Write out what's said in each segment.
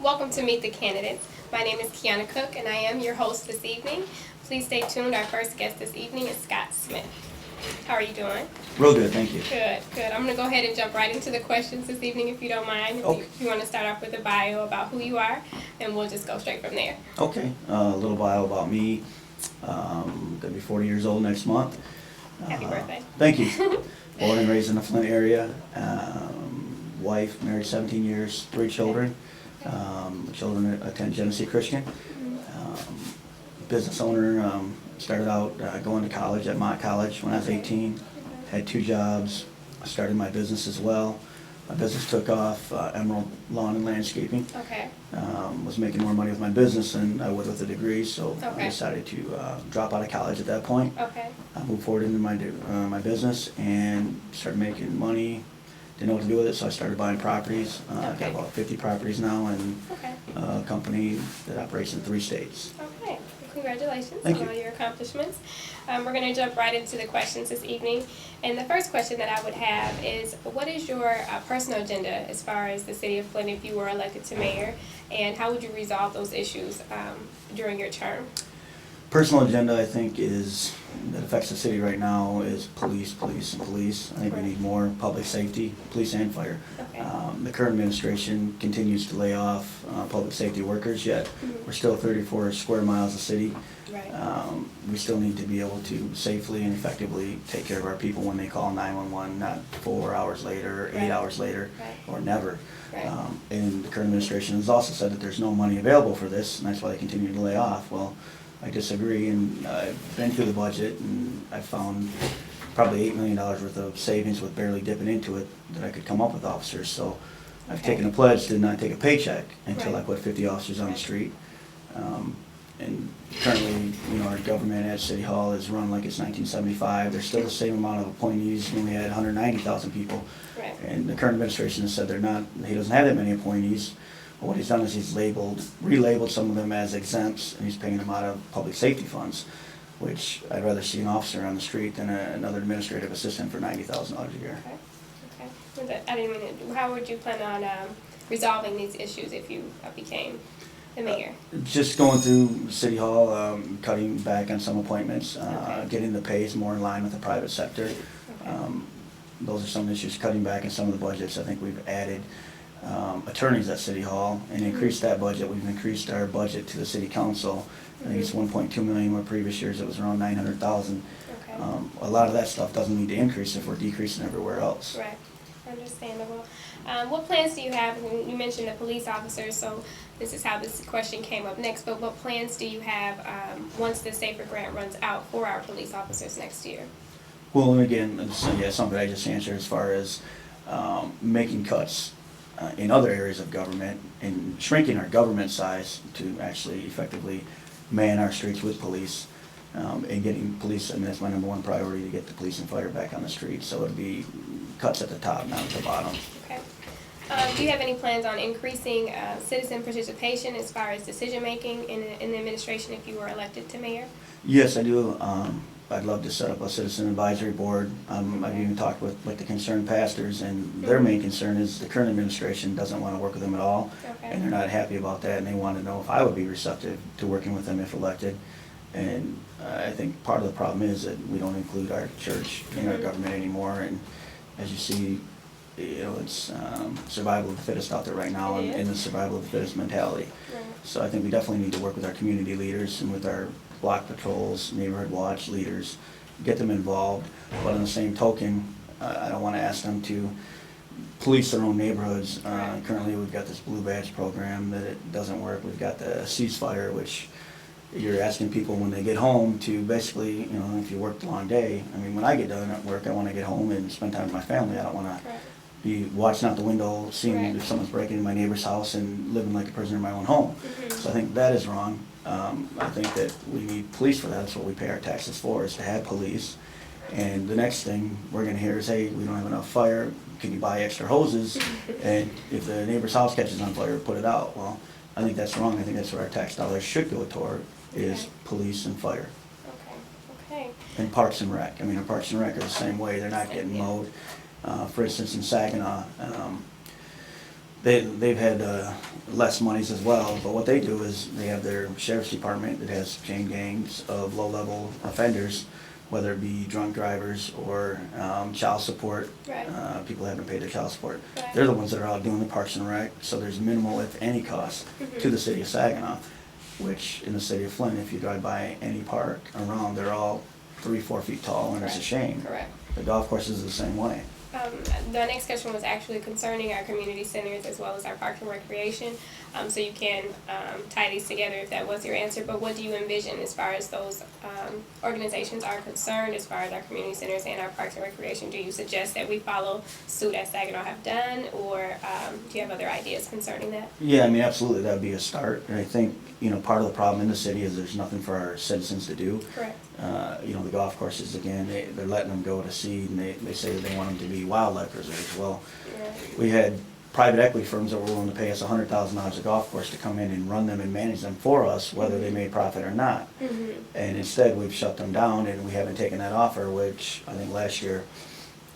Welcome to Meet the Candidates. My name is Kyona Cook and I am your host this evening. Please stay tuned. Our first guest this evening is Scott Smith. How are you doing? Real good, thank you. Good, good. I'm going to go ahead and jump right into the questions this evening if you don't mind. If you want to start off with a bio about who you are, and we'll just go straight from there. Okay, a little bio about me. Going to be 40 years old next month. Happy birthday. Thank you. Born and raised in the Flint area. Wife, married 17 years, 3 children. Children attend Genesee Christian. Business owner, started out going to college at Mott College when I was 18. Had 2 jobs. I started my business as well. My business took off, Emerald Lawn and Landscaping. Okay. Was making more money with my business than I would with a degree, so Okay. I decided to drop out of college at that point. Okay. I moved forward into my business and started making money. Didn't know what to do with it, so I started buying properties. I've got about 50 properties now, and a company that operates in 3 states. Okay. Congratulations Thank on you. all your accomplishments. We're going to jump right into the questions this evening. And the first question that I would have is, what is your personal agenda as far as the city of Flint if you were elected to mayor? And how would you resolve those issues during your term? Personal agenda, I think, that affects the city right now is police, police, and police. I think we need more public safety, police and fire. Okay. The current administration continues to lay off public safety workers, yet we're still 34 square miles of city. Right. We still need to be able to safely and effectively take care of our people when they call 911, not 4 hours later, 8 hours later, or never. Right. And the current administration has also said that there's no money available for this, and that's why they continue to lay off. Well, I disagree, and I've been through the budget, and I found probably $8 million worth of savings with barely dipping into it that I could come up with officers. So I've taken a pledge to not take a paycheck until I put 50 officers on the street. And currently, our government at City Hall is run like it's 1975. There's still the same amount of appointees when we had 190,000 people. Right. And the current administration has said he doesn't have that many appointees. But what he's done is he's relabeled some of them as exempts, and he's paying them out of public safety funds, which I'd rather see an officer on the street than another administrative assistant for $90,000 a year. Okay. I didn't mean to, how would you plan on resolving these issues if you became the mayor? Just going through City Hall, cutting back on some appointments, getting the pays more in line with the private sector. Those are some issues, cutting back on some of the budgets. I think we've added attorneys at City Hall and increased that budget. We've increased our budget to the City Council. I think it's $1.2 million, where previous years it was around $900,000. Okay. A lot of that stuff doesn't need to increase if we're decreasing everywhere else. Right. Understandable. What plans do you have? You mentioned the police officers, so this is how this question came up next, but what plans do you have once the SAFER grant runs out for our police officers next year? Well, and again, it's something I just answered as far as making cuts in other areas of government and shrinking our government size to actually effectively man our streets with police, and getting police. I mean, that's my #1 priority, to get the police and fire back on the street. So it'll be cuts at the top, not at the bottom. Okay. Do you have any plans on increasing citizen participation as far as decision making in the administration if you were elected to mayor? Yes, I do. I'd love to set up a citizen advisory board. I've even talked with the concerned pastors, and their main concern is the current administration doesn't want to work with them at all, and they're not happy about that, and they want to know if I would be receptive to working with them if elected. And I think part of the problem is that we don't include our church in our government anymore, and as you see, it's survival of the fittest out there right now, and in the survival of the fittest mentality. Right. So I think we definitely need to work with our community leaders and with our block patrols, neighborhood watch leaders, get them involved. But on the same token, I don't want to ask them to police their own neighborhoods. Currently, we've got this blue badge program that it doesn't work. We've got the ceasefire, which you're asking people when they get home to basically, if you worked a long day. I mean, when I get done at work, I want to get home and spend time with my family. I don't want to be watching out the window, seeing Right. if someone's breaking into my neighbor's house and living like a prisoner in my own home. So I think that is wrong. I think that we need police for that. That's what we pay our taxes for, is to have police. And the next thing we're gonna hear is, hey, we don't have enough fire, can you buy extra hoses? And if the neighbor's house catches on fire, put it out. Well, I think that's wrong. I think that's where our tax dollars should go toward, is Okay. police and fire. Okay. And Parks and Rec. I mean, our Parks and Rec are the same way. They're not getting mowed. For instance, in Saginaw, they've had less monies as well, but what they do is they have their sheriff's department that has chain gangs of low-level offenders, whether it be drunk drivers or child support. Right. People haven't paid their child support. Right. They're the ones that are out doing the Parks and Rec, so there's minimal, if any, cost to the city of Saginaw, which in the city of Flint, if you drive by any park around, they're all 3-4 feet tall, and it's a Correct. shame. Correct. The golf course is the same way. The next question was actually concerning our community centers as well as our parks and recreation. So you can tie these together if that was your answer. But what do you envision as far as those organizations are concerned, as far as our community centers and our parks and recreation? Do you suggest that we follow suit as Saginaw have done, or do you have other ideas concerning that? Yeah, I mean, absolutely, that'd be a start. And I think, part of the problem in the city is there's nothing for our citizens to do. Correct. The golf courses, again, they're letting them go to seed, and they say that they want them to be wildlife preserves. Well, Yeah. we had private equity firms that were willing to pay us $100,000 a golf course to come in and run them and manage them for us, whether they made profit or not. And instead, we've shut them down, and we haven't taken that offer, which I think last year,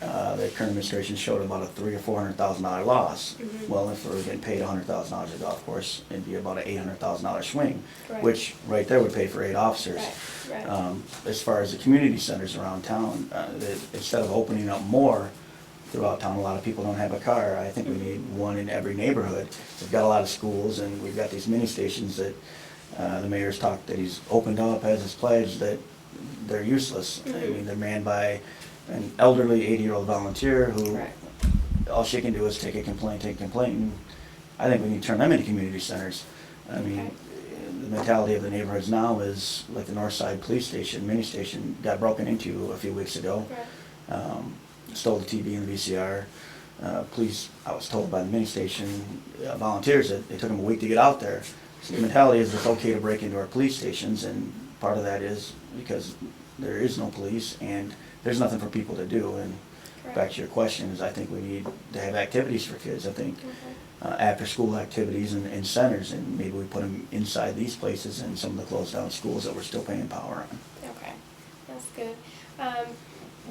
the current administration showed about a $300,000 or $400,000 loss. Well, if we were getting paid $100,000 a golf course, it'd be about an $800,000 swing, Correct. which right there would pay for 8 officers. Right. As far as the community centers around town, instead of opening up more throughout town, a lot of people don't have a car. I think we need one in every neighborhood. We've got a lot of schools, and we've got these mini stations that the mayor's talked that he's opened up, has his pledge that they're useless. I mean, they're manned by an elderly 80-year-old volunteer who Correct. all she can do is take a complaint, and I think we need to turn them into community centers. I mean, Okay. the mentality of the neighborhoods now is like the North Side Police Station, mini station, got broken into a few weeks ago. Correct. Stole the TV and the VCR. Police, I was told by the mini station volunteers that it took them a week to get out there. So the mentality is it's okay to break into our police stations, and part of that is because there is no police and there's nothing for people to do. And Correct. back to your question, is I think we need to have activities for kids. I think Okay. after-school activities and centers, and maybe we put them inside these places and some of the closed-down schools that we're still paying power on. Okay, that's good.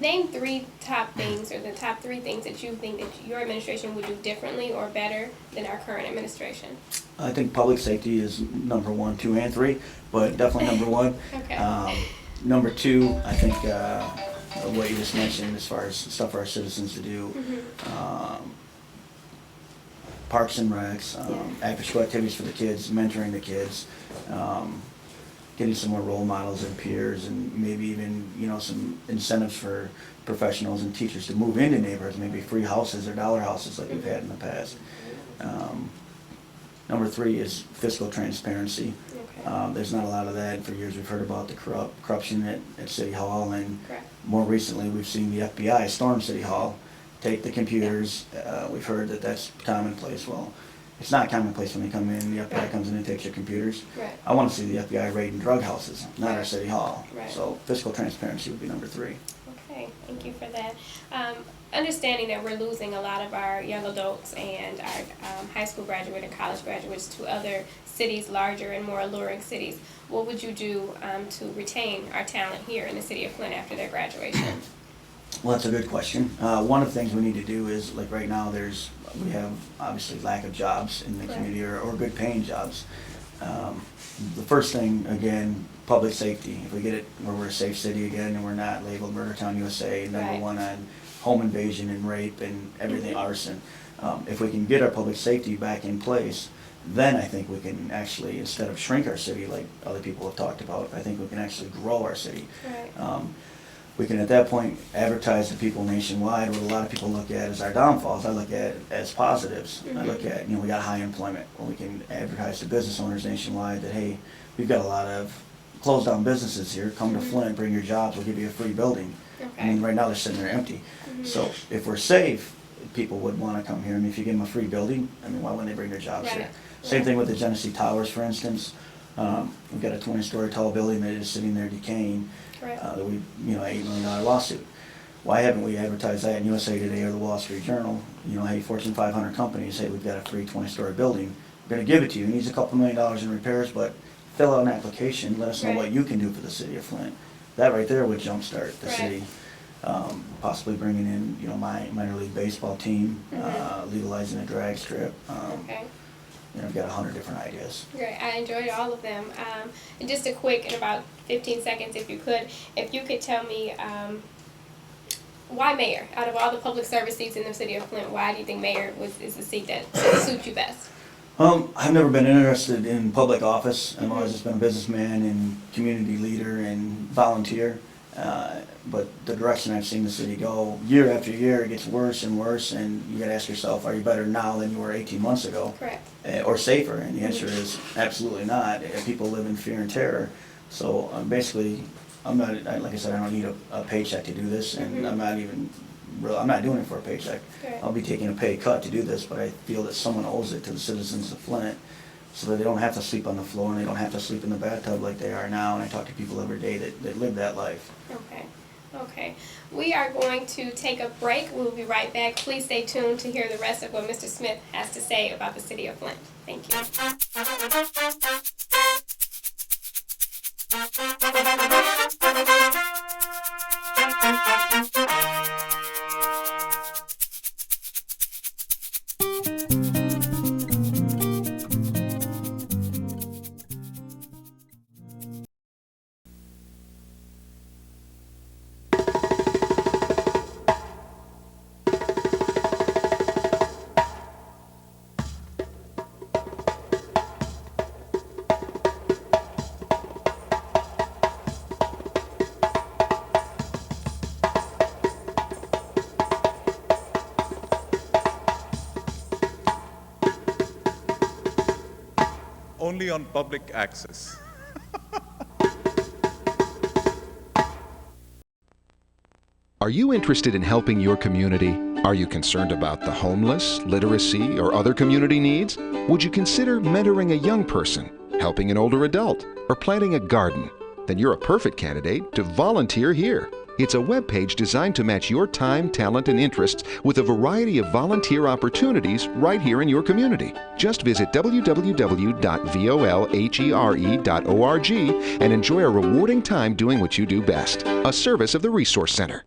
Name 3 top things, or the top 3 things that you think that your administration would do differently or better than our current administration. I think public safety is number 1, 2, and 3, but definitely number 1. Okay. Number 2, I think what you just mentioned as far as stuff for our citizens to do. Parks and recs, after-school activities for the kids, mentoring the kids, getting some more role models and peers, and maybe even, some incentives for professionals and teachers to move into neighborhoods, maybe free houses or dollar houses like we've had in the past. Number 3 is fiscal transparency. Okay. There's not a lot of that. For years we've heard about the corruption at City Hall, and Correct. more recently we've seen the FBI storm City Hall, take the computers. We've heard that that's commonplace. Well, it's not commonplace when they come in, the FBI comes in and takes your computers. Right. I want to see the FBI raiding drug houses, not our Right. City Hall. Right. So fiscal transparency would be number 3. Okay, thank you for that. Understanding that we're losing a lot of our young adults and our high school graduate and college graduates to other cities, larger and more alluring cities, what would you do to retain our talent here in the city of Flint after their graduation? Well, that's a good question. One of the things we need to do is, like right now, we have obviously lack of jobs in the Right. community, or good paying jobs. The first thing, again, public safety. If we get it where we're a safe city again and we're not labeled Murder Town USA, number Right. 1 on home invasion and rape and everything, arson. If we can get our public safety back in place, then I think we can actually, instead of shrink our city like other people have talked about, I think we can actually grow our city. Right. We can at that point advertise to people nationwide. What a lot of people look at as our downfalls, I look at as positives. I look at, we got high employment. Well, we can advertise to business owners nationwide that, hey, we've got a lot of closed down businesses here. Come to Flint, bring your jobs, we'll give you a free building. I mean, Okay. right now they're sitting there empty. So if we're safe, people would want to come here. I mean, if you give them a free building, I mean, why wouldn't they bring their jobs Right. here? Same thing with the Genesee Towers, for instance. We've got a 20-story tall building that is sitting there decaying. Right. That we, $8 million lawsuit. Why haven't we advertised that in USA Today or the Wall Street Journal? Hey, Fortune 500 companies, hey, we've got a free 20-story building. We're going to give it to you. It needs a couple $1 million in repairs, but fill out an application. Let us know Right. what you can do for the city of Flint. That right there would jumpstart the Right. city. Possibly bringing in, my minor league baseball team, legalizing a drag strip. Okay. I've got 100 different ideas. Great. I enjoyed all of them. And just a quick, in about 15 seconds, if you could tell me why mayor? Out of all the public service seats in the city of Flint, why do you think mayor is the seat that suits you best? I've never been interested in public office. I've always just been a businessman and community leader and volunteer. But the direction I've seen the city go, year after year, it gets worse and worse, and you gotta ask yourself, are you better now than you were 18 months ago? Correct. Or safer? And the answer is absolutely not. People live in fear and terror. So basically, I'm not, like I said, I don't need a paycheck to do this, and I'm not doing it for a paycheck. Right. I'll be taking a pay cut to do this, but I feel that someone owes it to the citizens of Flint, so that they don't have to sleep on the floor and they don't have to sleep in the bathtub like they are now. And I talk to people every day that live that life. Okay. We are going to take a break. We'll be right back. Please stay tuned to hear the rest of what Mr. Smith has to say about the city of Flint. Thank Only on public access. Are you interested in helping your community? Are you concerned about the homeless, literacy, or other community needs? Would you consider mentoring a young person, helping an older adult, or planting a garden? Then you're a perfect candidate to volunteer here. It's a webpage designed to match your time, talent, and interests with a variety of volunteer opportunities right here in your community. Just visit www.volhere.org and enjoy a rewarding time doing what you do best. A service of the Resource Center.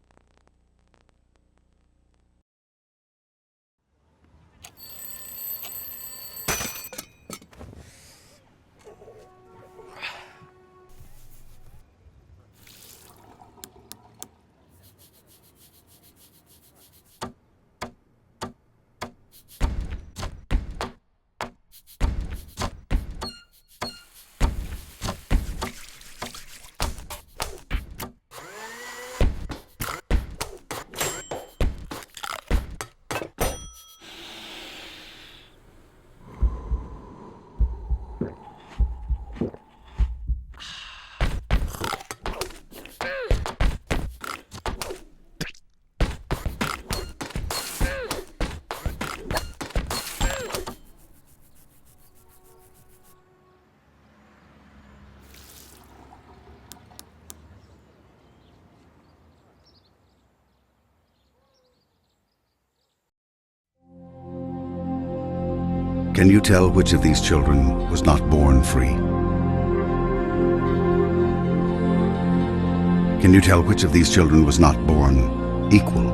Can you tell which of these children was not born free? Can you tell which of these children was not born equal?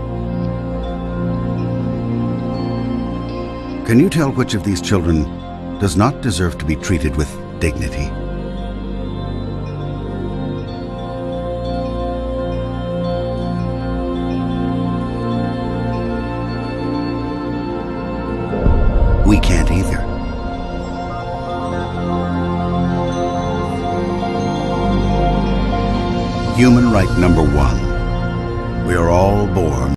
Can you tell which of these children does not deserve to be treated with dignity? We can't either. Human right number one. We are all born